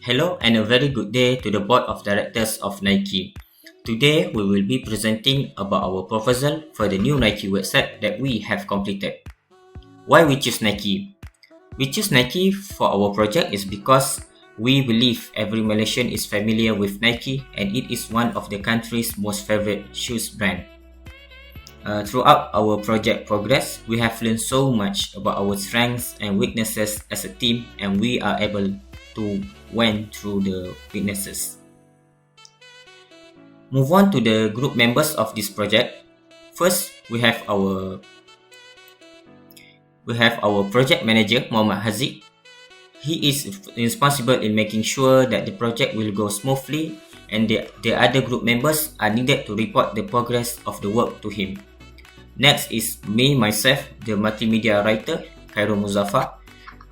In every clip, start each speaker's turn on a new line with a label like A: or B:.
A: Hello and a very good day to the board of directors of Nike. Today we will be presenting about our proposal for the new Nike website that we have completed. Why we choose Nike? We choose Nike for our project is because we believe every Malaysian is familiar with Nike and it is one of the country's most favorite shoes brand. Throughout our project progress, we have learned so much about our strengths and weaknesses as a team, and we are able to went through the weaknesses. Move on to the group members of this project. First, we have our project manager Muhammad Haziq. He is responsible in making sure that the project will go smoothly, and the other group members are needed to report the progress of the work to him. Next is myself, the multimedia writer, Khairul Muzaffar,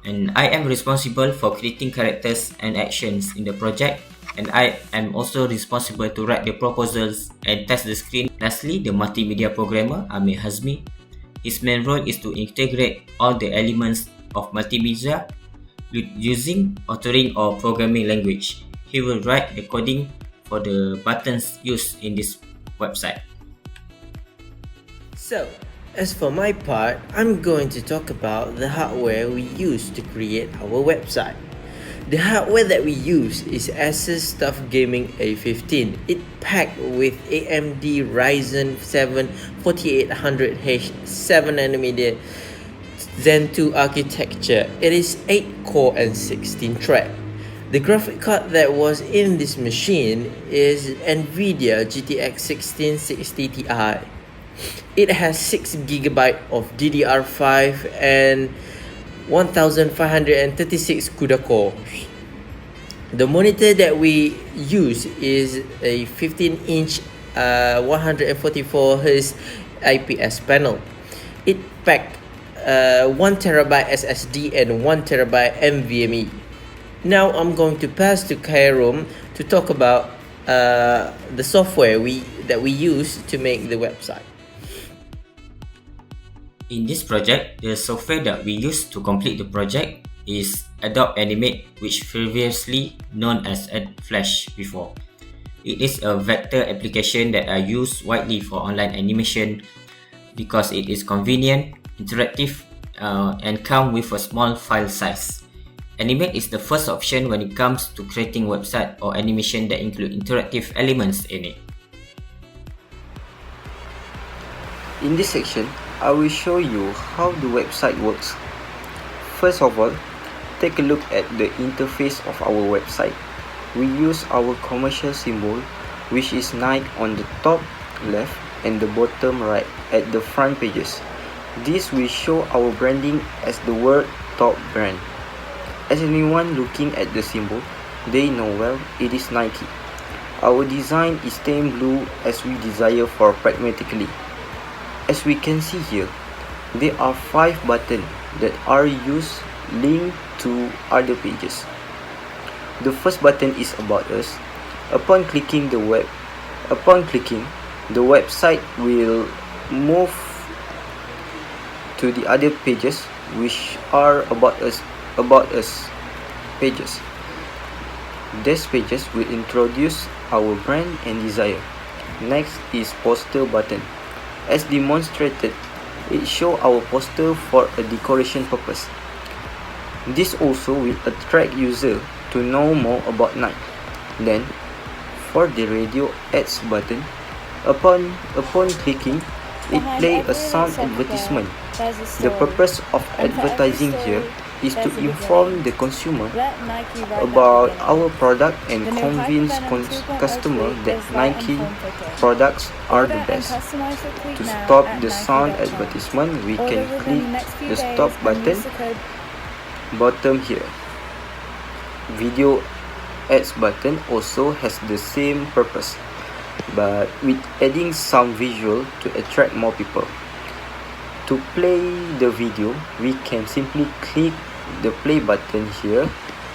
A: and I am responsible for creating characters and actions in the project, and I am also responsible to write the proposals and test the screen. Lastly, the multimedia programmer, Amir Hazmi. His main role is to integrate all the elements of multimedia using authoring or programming language. He will write the coding for the buttons used in this website.
B: So, as for my part, I'm going to talk about the hardware we use to create our website. The hardware that we use is Asus TUF Gaming A15. It packed with AMD Ryzen 7 4800H 7nm Zen 2 architecture. It is 8 core and 16 thread. The graphic card that was in this machine is NVIDIA GTX 1660 Ti. It has 6GB of DDR5 and 1536 CUDA cores. The monitor that we use is a 15-inch 144Hz IPS panel. It packed 1TB SSD and 1TB NVMe. Now I'm going to pass to Khairul to talk about the software that we use to make the website.
A: In this project, the software that we use to complete the project is Adobe Animate, which previously known as Flash before. It is a vector application that are used widely for online animation because it is convenient, interactive, and come with a small file size. Animate is the first option when it comes to creating website or animation that include interactive elements in it.
C: In this section, I will show you how the website works. First of all, take a look at the interface of our website. We use our commercial symbol, which is Nike on the top left and the bottom right at the front pages. This will show our branding as the word top brand. As anyone looking at the symbol, they know well it is Nike. Our design is stained blue as we desire for pragmatically. As we can see here, there are 5 buttons that are used linked to other pages. The first button is About Us. Upon clicking, the website will move to the other pages, which are About Us pages. These pages will introduce our brand and desire. Next is Poster button. As demonstrated, it shows our poster for a decoration purpose. This also will attract users to know more about Nike. Then, for the radio ads button, upon clicking, it plays a sound advertisement. The purpose of advertising here is to inform the consumer about our product and convince customers that Nike products are the best. To stop the sound advertisement, we can click the stop button bottom here. Video ads button also has the same purpose, but with adding some visual to attract more people. To play the video, we can simply click the play button here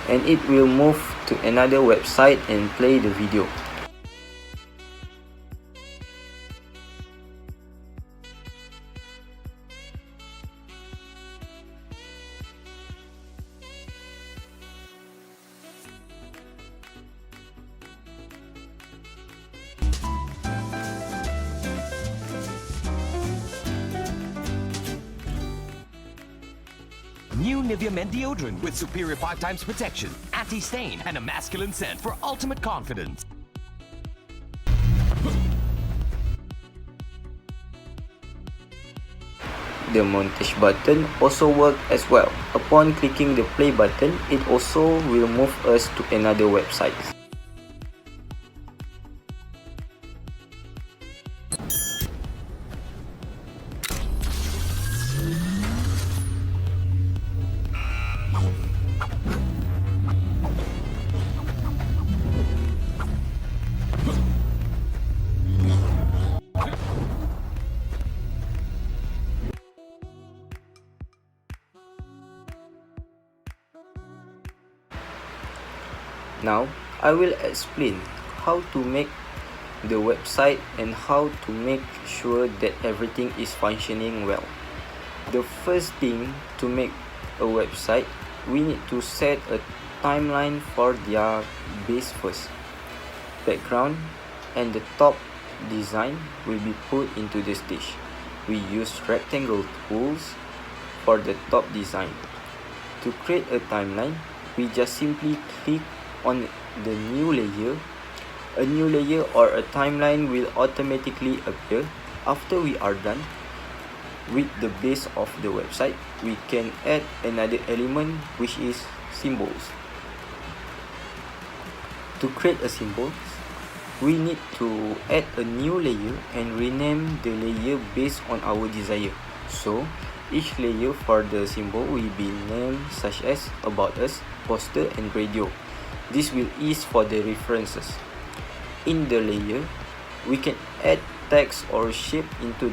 C: and it will move to another website and play the video.
D: Nivea Men deodorant with superior 5 times protection, anti-stain, and a masculine scent for ultimate confidence.
C: The montage button also works as well. Upon clicking the play button, it also will move us to another website. Now, I will explain how to make the website and how to make sure that everything is functioning well. The first thing to make a website, we need to set a timeline for their base first. Background and the top design will be put into the stage. We use rectangle tools for the top design. To create a timeline, we just simply click on the new layer. A new layer or a timeline will automatically appear. After we are done with the base of the website, we can add another element, which is symbols. To create a symbol, we need to add a new layer and rename the layer based on our desire. So each layer for the symbol will be named such as About Us, Poster, and Radio. This will ease for the references. In the layer, we can add text or shape into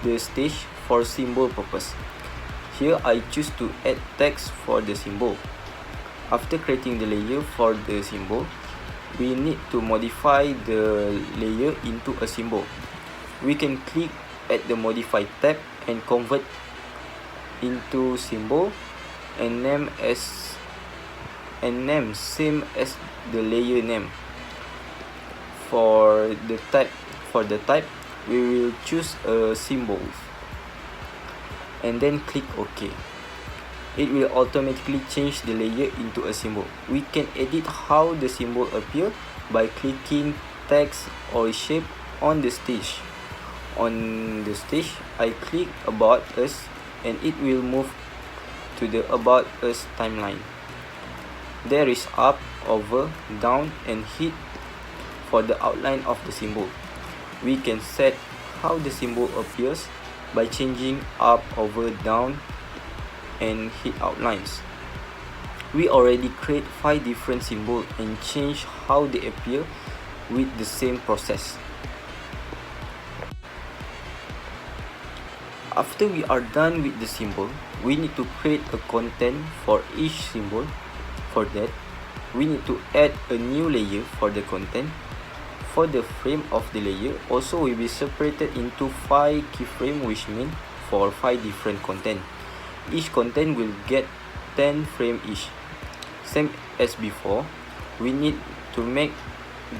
C: the stage for symbol purpose. Here I choose to add text for the symbol. After creating the layer for the symbol, we need to modify the layer into a symbol. We can click at the Modify tab and convert into symbol and name same as the layer name. For the type, we will choose a symbol and then click OK. It will automatically change the layer into a symbol. We can edit how the symbol appear by clicking text or shape on the stage. On the stage, I click About Us and it will move to the About Us timeline. There is up, over, down, and hit for the outline of the symbol. We can set how the symbol appears by changing up, over, down, and hit outlines. We already create 5 different symbols and change how they appear with the same process. After we are done with the symbol, we need to create a content for each symbol. For that, we need to add a new layer for the content. For the frame of the layer also will be separated into 5 keyframes, which means for 5 different content. Each content will get 10 frames each. Same as before, we need to make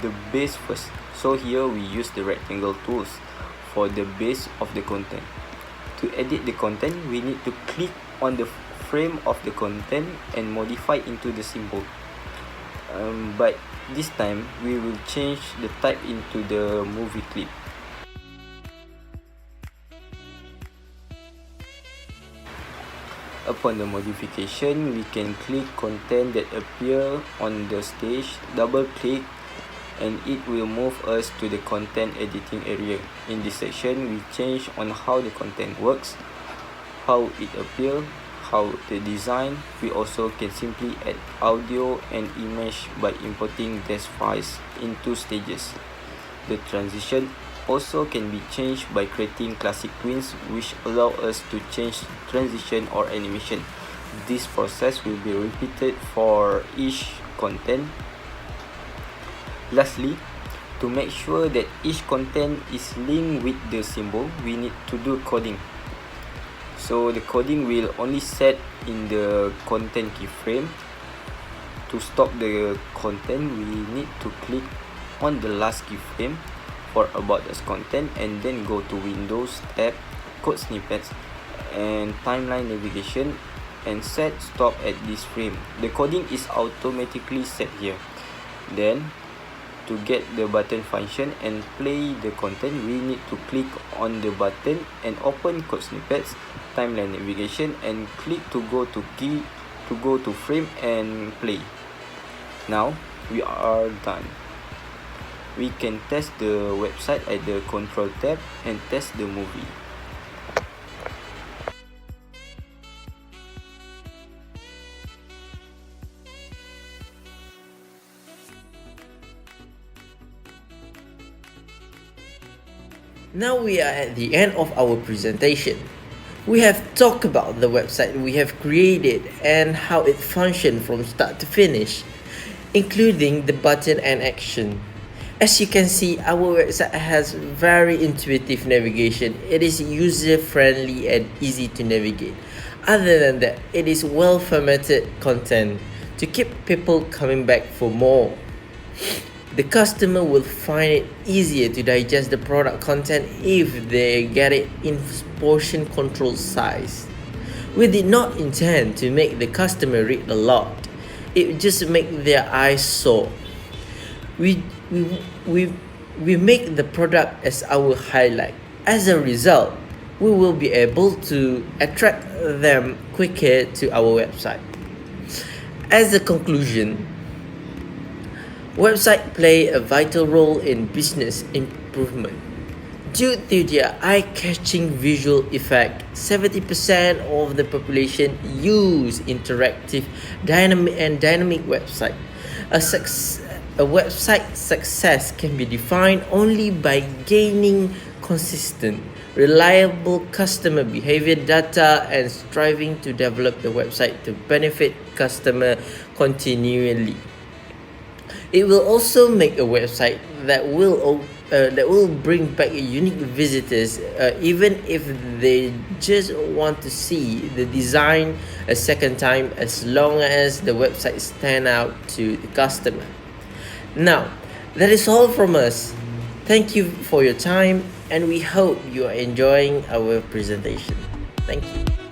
C: the base first. So here we use the rectangle tools for the base of the content. To edit the content, we need to click on the frame of the content and modify into the symbol. But this time we will change the type into the movie clip. Upon the modification, we can click content that appear on the stage, double click, and it will move us to the content editing area. In this section, we change on how the content works, how it appears, how the design. We also can simply add audio and image by importing these files into stages. The transition also can be changed by creating classic twins, which allow us to change transition or animation. This process will be repeated for each content. Lastly, to make sure that each content is linked with the symbol, we need to do coding. So the coding will only set in the content keyframe. To stop the content, we need to click on the last keyframe for About Us content and then go to Windows tab, Code Snippets, and Timeline Navigation, and set stop at this frame. The coding is automatically set here. Then, to get the button function and play the content, we need to click on the button and open code snippets, timeline navigation, and click to go to frame and play. Now we are done. We can test the website at the control tab and test the movie.
B: Now we are at the end of our presentation. We have talked about the website we have created and how it functions from start to finish, including the button and action. As you can see, our website has very intuitive navigation. It is user-friendly and easy to navigate. Other than that, it is well-formatted content to keep people coming back for more. The customer will find it easier to digest the product content if they get it in portion control size. We did not intend to make the customer read a lot. It just make their eyes sore. We make the product as our highlight. As a result, we will be able to attract them quicker to our website. As a conclusion, websites play a vital role in business improvement. Due to their eye-catching visual effect, 70% of the population use interactive, dynamic website. A website success can be defined only by gaining consistent, reliable customer behavior data and striving to develop the website to benefit customer continually. It will also make a website that will bring back unique visitors, even if they just want to see the design a second time, as long as the website stand out to the customer. Now, that is all from us. Thank you for your time, and we hope you are enjoying our presentation. Thank you.